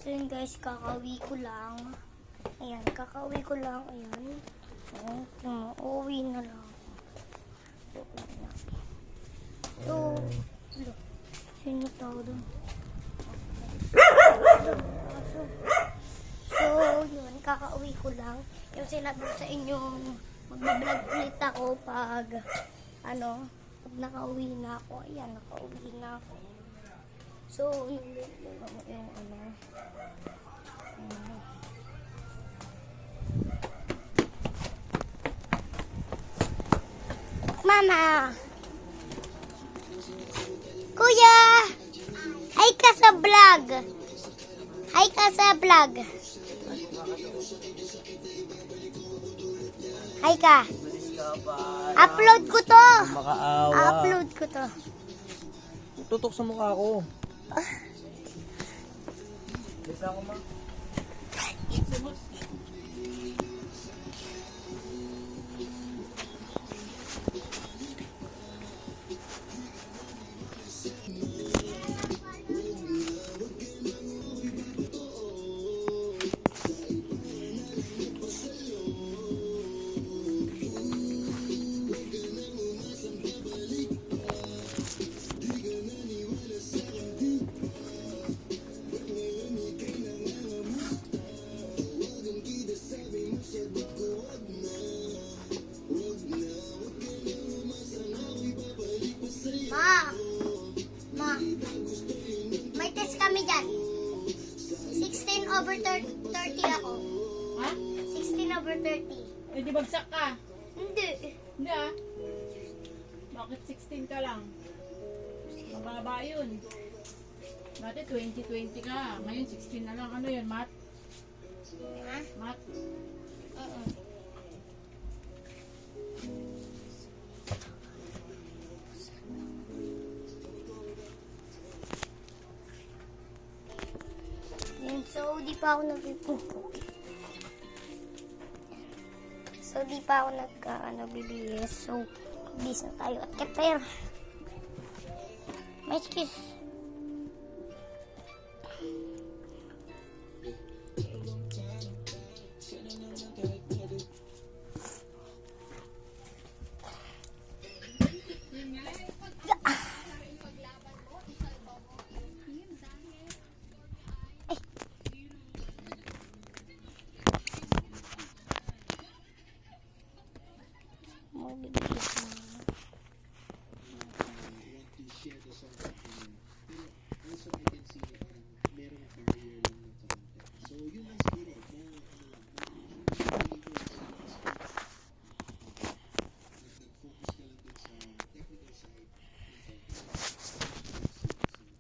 So yun guys, kakauwi ko lang. Ayan, kakauwi ko lang. Ayan. Ayan, uuwi na lang. Uuwi na. So, sino tao doon? So, yun, kakauwi ko lang. Yung sinabi ko sa inyo, magbablog ulit ako pag, pag nakauwi na ako. Ayan, nakauwi na ako. So, Mama! Kuya! Hi ka sa vlog! Hi ka sa vlog! Hi ka! Upload ko to! Makaawa. Upload ko to. Tutok sa mukha ko. Bisa ako ma. Ma, may test kami dyan. 16/30 ako. Ha? 16/30. Eh, di bagsak ka? Hindi. Hindi ah. Bakit 16 ka lang? Mababa yun. Dati 20 ka. Ngayon 16 na lang. Ano yun, Matt? Ha? Matt? Oo. Yan, so di pa ako nagpipupo. So di pa ako bibihis. So, bis na tayo at keter. May excuse.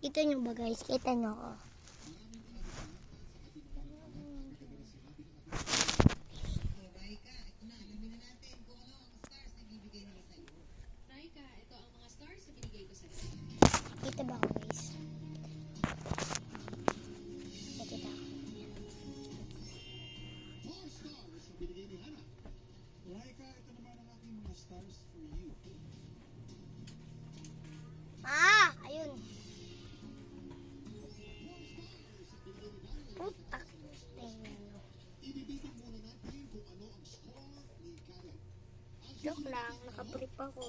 Kita nyo ba guys? Kita nyo ako. Kita ba ako guys? Kita ako. Ayun. Putak. Joke lang, nakabrip ako.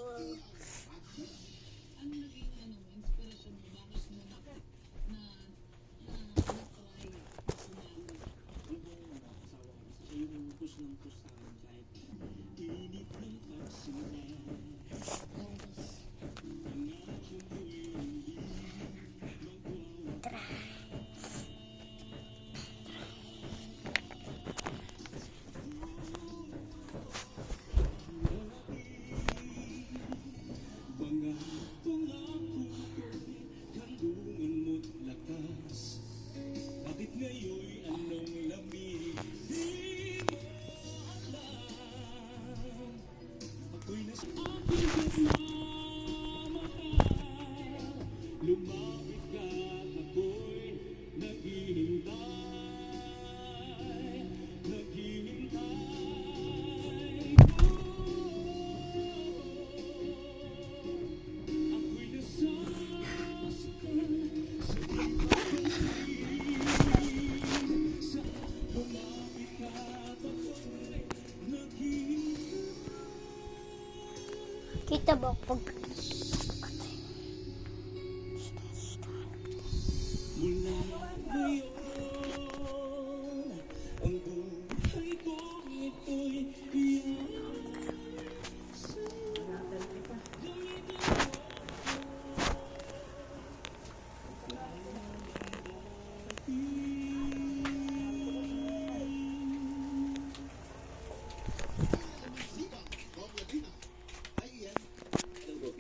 Kita ba pag...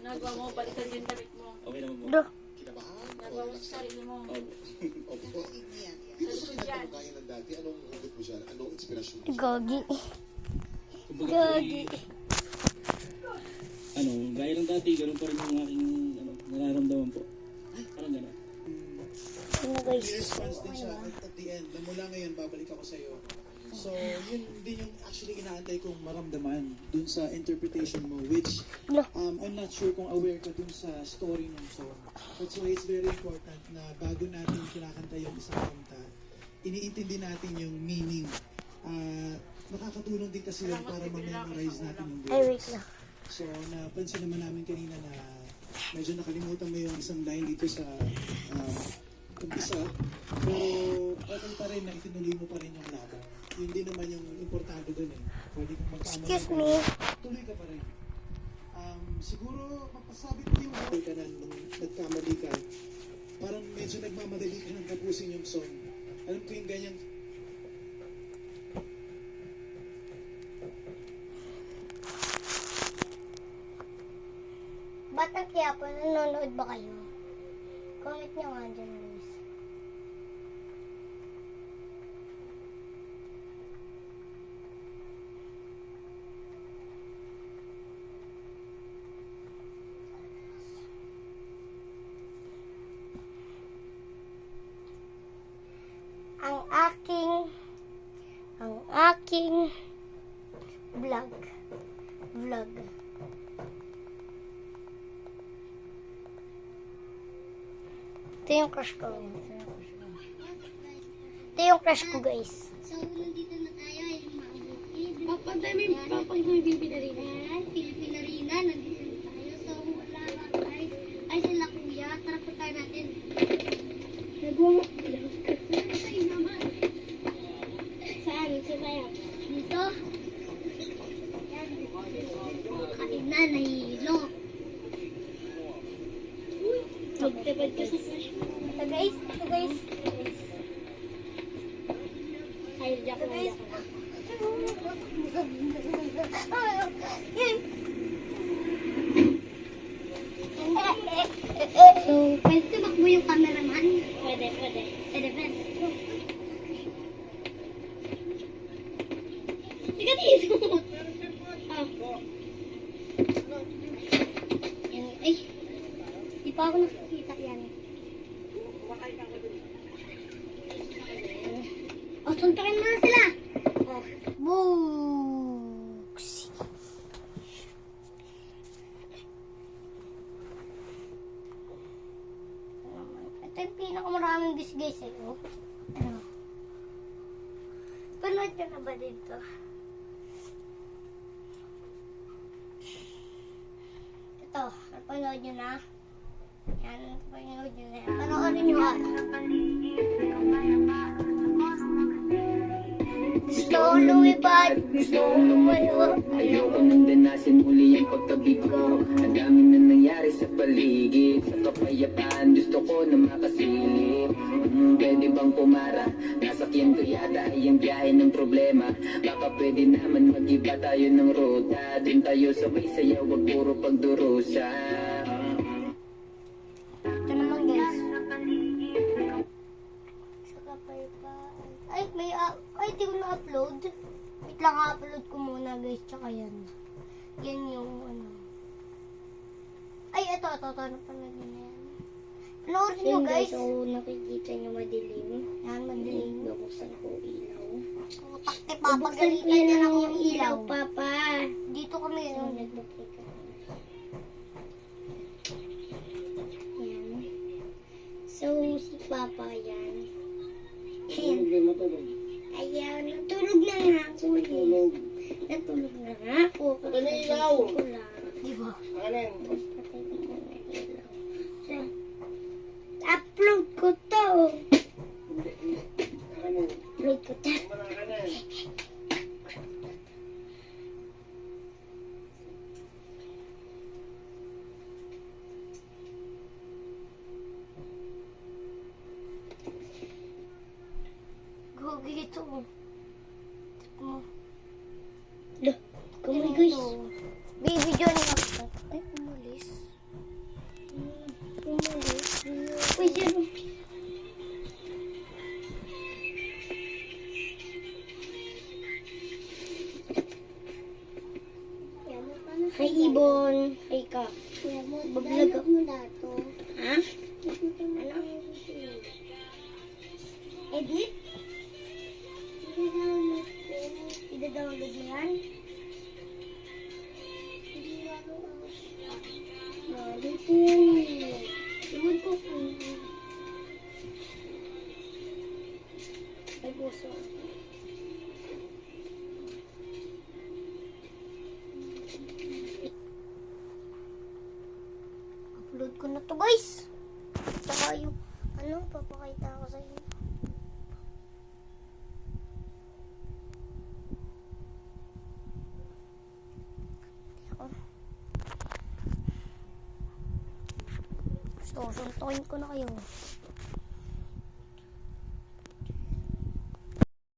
Nagawa mo, balikan yung damit mo. Okay naman po. Bro, Nagawa mo sa sarili mo. Opo. Salikod yan. Kaya ng dati, anong hugot mo siya? Anong inspirasyon mo? gagi. Kumbaga, Gagi. gaya ng dati, ganun pa rin yung aking nararamdaman po. Parang gano'n. Ano guys? response din siya at the end na mula ngayon babalik ako sa'yo. So, yun din yung actually inaantay kong maramdaman dun sa interpretation mo, which No. I'm not sure kung aware ka dun sa story ng song. That's why it's very important na bago natin kinakanta yung isang kanta, iniintindi natin yung meaning. Nakakatulong din kasi yun para ma-memorize natin yung Ay, wait lyrics. lang. So, napansin naman namin kanina na medyo nakalimutan mo yung isang line dito sa umpisa, pero okay pa rin na itinuloy mo pa rin yung laban. Yun din naman yung importante dun eh. Pwede kang magkamali. Excuse ka, me. tuloy ka pa rin. Siguro, mapasabi ko yung okay ka na nung nagkamali ka. Parang medyo nagmamadali ka ng tapusin yung song. Alam ko yung ganyan. Batang Quiapo, nanonood ba kayo? Comment nyo nga dyan guys. Ang aking vlog. Ito yung crush ko. Ito yung crush ko guys. So, nandito na tayo ay maabukid. Papantay mo yung papang yung bibinarina. Ayan, Pilipinarina, nandito na tayo. So, wala ka guys. Ay, sila kuya. Tara po tayo natin. Nagawa Ay, naman. saan? Saan tayo? Dito. Ayan. Kain na, nahihilo. Magtabad ka sa crush mo. Ito guys. Hijack Ito mo guys. ako. So, pwede tumakbo yung cameraman. Pwede. Pwede. Tika dito. Ah. Yan. Ay. Di pa ako nakikita yan. O, suntukin mo na sila. Books. Ito yung pinakamaraming views guys eh. Oh. Ano? Panood nyo na ba dito? Ito, napanood nyo na. Yan, napanood nyo na yan. Panoorin nyo ha. Gusto kong lumipad, gusto kong lumayo. Ayoko nang danasin muli ang pagkabig ko. Ang dami na nangyari sa paligid. Sa kapayapaan gusto ko na makasilip. Pwede bang pumara? Nasakyan ko yata ay ang biyahe ng problema. Baka pwede naman mag-iba tayo ng ruta. Dun tayo sabay sayaw, wag puro pagdurusa. Ito naman guys. Sa kapayapaan. Ay, ay, di ko na-upload. Wait lang, upload ko muna guys. Tsaka yan. Yan yung ano. Ay, ito. Napanood nyo na yan. Panoorin nyo guys. So, nakikita niyo madilim. Yan, madilim. Buksan ko ilaw. Utak ni Papa, Buksan ko galitan niya lang yung ilaw. Papa. Dito kami. So, Ano. nagbuklay ka. Yan. So, si Papa yan. Ano yung matulog? Ayan, natulog na nga ako. Matulog. Natulog na nga ako. Patay ko lang. Di ba? Patay ko muna ilaw. So, upload ko to. Upload ko to. Gogi ito. Tignan mo. Dah, kamay guys. Baby John ako. Ay, umalis. Umalis. Uy, sino? Hi, Ibon. Hi, ka. Bablag ako. Ha? Ano? Edit? Ida-download mo yan? Dito yan. Iwan ko kung... Ay, puso. Upload ko na to guys. Saka yung ano, papakita ko sa inyo. Gusto ko, suntukin ko na kayo.